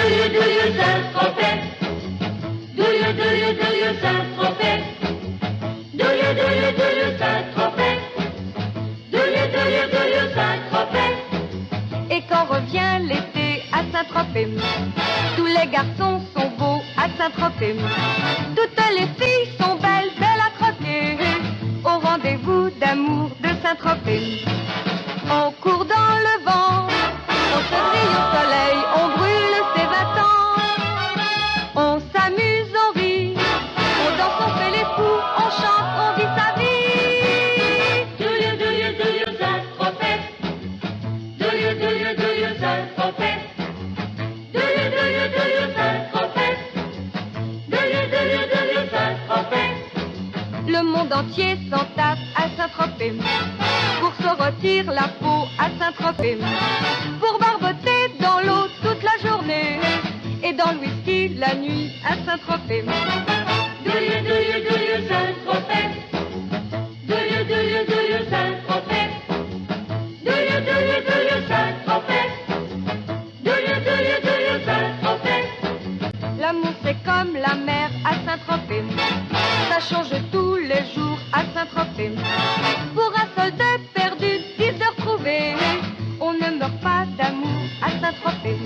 you Saint-Tropez? Do you Saint-Tropez? Do you Saint-Tropez? Do you Saint-Tropez? Et quand revient l'été à Saint-Tropez, tous les garçons sont beaux à Saint-Tropez. Toutes les filles sont belles, belles à croquer, au rendez-vous d'amour de Saint-Tropez. On court dans le vent, on se brille au soleil, on brûle ses 20 ans. On s'amuse, on rit, on danse, on fait les fous, on chante, on vit sa vie. Do you Saint-Tropez? Do you Saint-Tropez? Do you Saint-Tropez? Do you Saint-Tropez? Le monde entier s'en tape à Saint-Tropez, pour se rôtir la peau à Saint-Tropez, pour barboter dans l'eau toute la journée, et dans le whisky la nuit à Saint-Tropez. Do you Saint-Tropez? Do you Saint-Tropez? Do you Saint-Tropez? Do you Saint-Tropez? L'amour c'est comme la mer à Saint-Tropez, ça change tous les jours à Saint-Tropez. Pour un soldat perdu, 10 heures trouvées, on ne meurt pas d'amour à Saint-Tropez.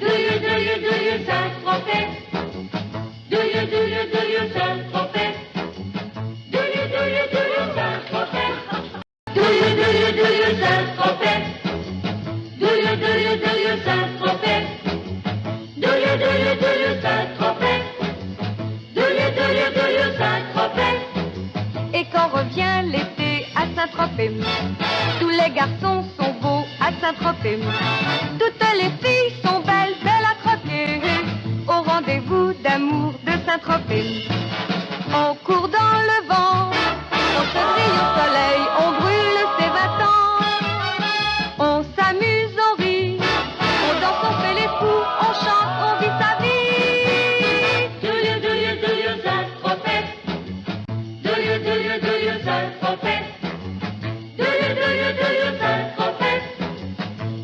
Do you Saint-Tropez? Do you Saint-Tropez? Do you Saint-Tropez? Do you Saint-Tropez? Do you Saint-Tropez? Do you Saint-Tropez? Do you Saint-Tropez? Et quand revient l'été à Saint-Tropez, tous les garçons sont beaux à Saint-Tropez. Toutes les filles sont belles, belles à croquer, au rendez-vous d'amour de Saint-Tropez. On court dans le vent, on se brille au soleil, on brûle ses 20 ans. On s'amuse, on rit, on danse, on fait les fous, on chante, on vit sa vie. Do you Saint-Tropez? Do you Saint-Tropez? Do you Saint-Tropez?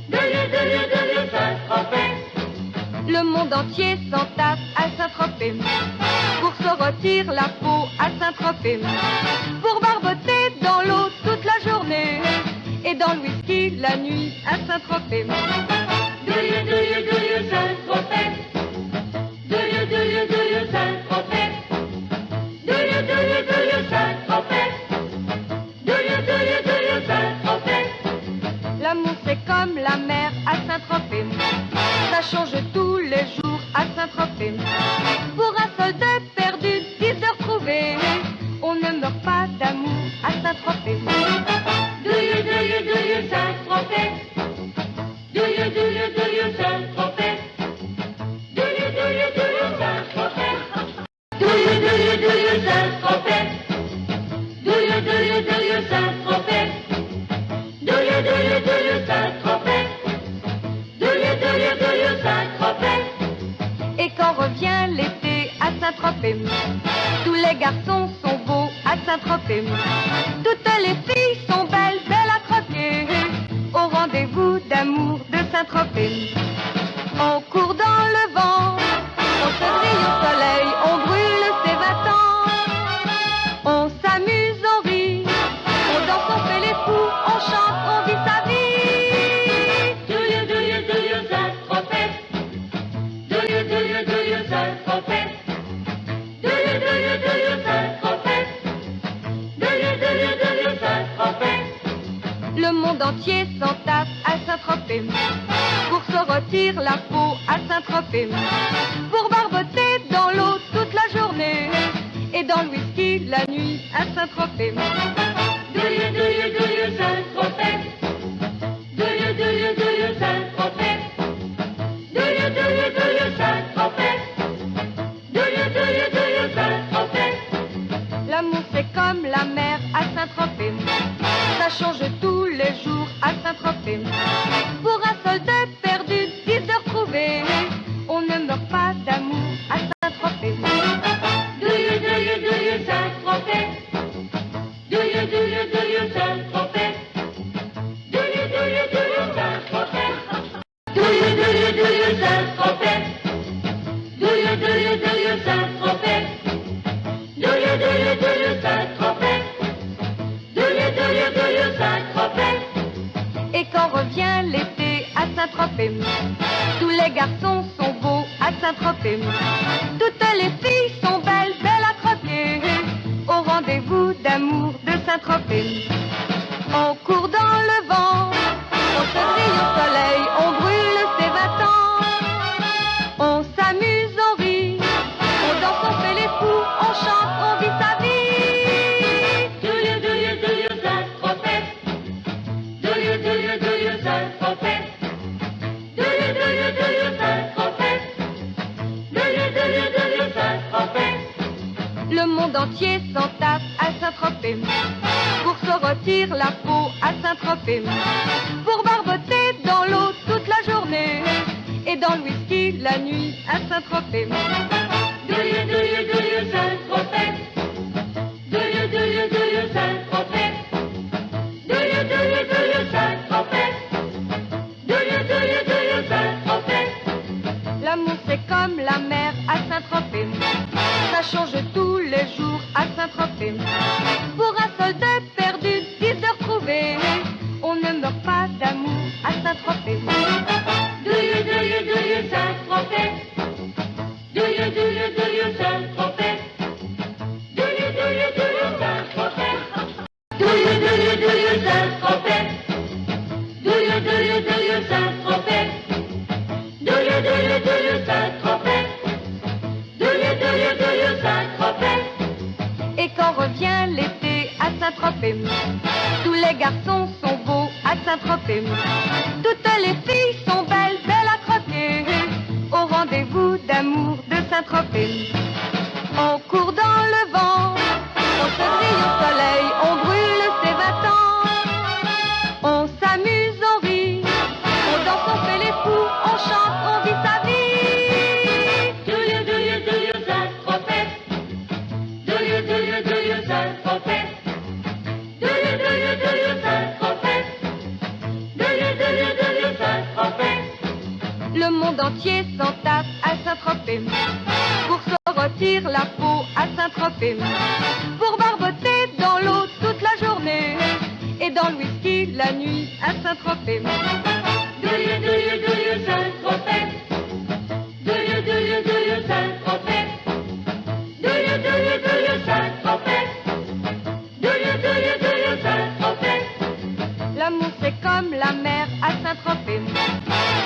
Do you Saint-Tropez? Le monde entier s'en tape à Saint-Tropez, pour se rôtir la peau à Saint-Tropez, pour barboter dans l'eau toute la journée, et dans le whisky la nuit à Saint-Tropez. Do you Saint-Tropez? Do you Saint-Tropez? Do you Saint-Tropez? Do you Saint-Tropez? L'amour c'est comme la mer à Saint-Tropez, ça change tous les jours à Saint-Tropez. Pour un soldat perdu, 10 heures trouvées, on ne meurt pas d'amour à Saint-Tropez. Do you Saint-Tropez? Do you Saint-Tropez? Do you Saint-Tropez? Do you Saint-Tropez? Do you Saint-Tropez? Do you Saint-Tropez? Do you Saint-Tropez? Et quand revient l'été à Saint-Tropez, tous les garçons sont beaux à Saint-Tropez. Toutes les filles sont belles, belles à croquer, au rendez-vous d'amour de Saint-Tropez. On court dans le vent, on se brille au soleil, on brûle ses 20 ans. On s'amuse, on rit, on danse, on fait les fous, on chante, on vit sa vie. Do you Saint-Tropez? Do you Saint-Tropez? Do you Saint-Tropez? Do you Saint-Tropez? Le monde entier s'en tape à Saint-Tropez, pour se rôtir la peau à Saint-Tropez, pour barboter dans l'eau toute la journée, et dans le whisky la nuit à Saint-Tropez. Do you Saint-Tropez? Do you Saint-Tropez? Do you Saint-Tropez? Do you Saint-Tropez? L'amour c'est comme la mer à Saint-Tropez, ça change tous les jours à Saint-Tropez. Pour un soldat perdu, 10 heures trouvées, on ne meurt pas d'amour à Saint-Tropez. Do you Saint-Tropez? Do you Saint-Tropez? Do you Saint-Tropez? Do you Saint-Tropez? Saint-Tropez. Do you Saint-Tropez. Do you Saint-Tropez. Et quand revient l'été à Saint-Tropez, tous les garçons sont beaux à Saint-Tropez. Toutes les filles sont belles, belles à croquer, au rendez-vous d'amour de Saint-Tropez. On court dans le vent, on se grille au soleil, on brûle ses 20 ans. On s'amuse, on rit, on danse, on fait les fous, on chante, on vit sa vie. Do you Saint-Tropez. Do you Saint-Tropez. Do you Saint-Tropez. Do you Saint-Tropez. Le monde entier s'en tape à Saint-Tropez, pour se rôtir la peau à Saint-Tropez, pour barboter dans l'eau toute la journée, et dans le whisky la nuit à Saint-Tropez. Do you Saint-Tropez. Do you Saint-Tropez. Do you Saint-Tropez. Do you Saint-Tropez. L'amour c'est comme la mer à Saint-Tropez, ça change tous les jours à Saint-Tropez. Pour un soldat perdu, 10 heures trouvées, on ne meurt pas d'amour à Saint-Tropez. Do you Saint-Tropez. Do you Saint-Tropez. Do you Saint-Tropez. Do you Saint-Tropez. Do you Saint-Tropez. Do you Saint-Tropez. Do you Saint-Tropez. Et quand revient l'été à Saint-Tropez, tous les garçons sont beaux à Saint-Tropez. Toutes les filles sont belles, belles à croquer, au rendez-vous d'amour de Saint-Tropez. On court dans le vent, on se grille au soleil, on brûle ses 20 ans. On s'amuse, on rit, on danse, on fait les fous, on chante, on vit sa vie. Do you Saint-Tropez. Do you Saint-Tropez. Do you Saint-Tropez. Do you Saint-Tropez. Le monde entier s'en tape à Saint-Tropez, pour se rôtir la peau à Saint-Tropez, pour barboter dans l'eau toute la journée, et dans le whisky la nuit à Saint-Tropez. Do you Saint-Tropez. Do you Saint-Tropez. Do you Saint-Tropez. Do you Saint-Tropez. L'amour c'est comme la mer à Saint-Tropez,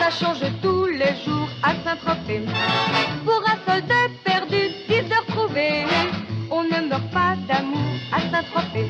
ça change tous les jours à Saint-Tropez. Pour un soldat perdu, 10 heures trouvées, on ne meurt pas d'amour à Saint-Tropez.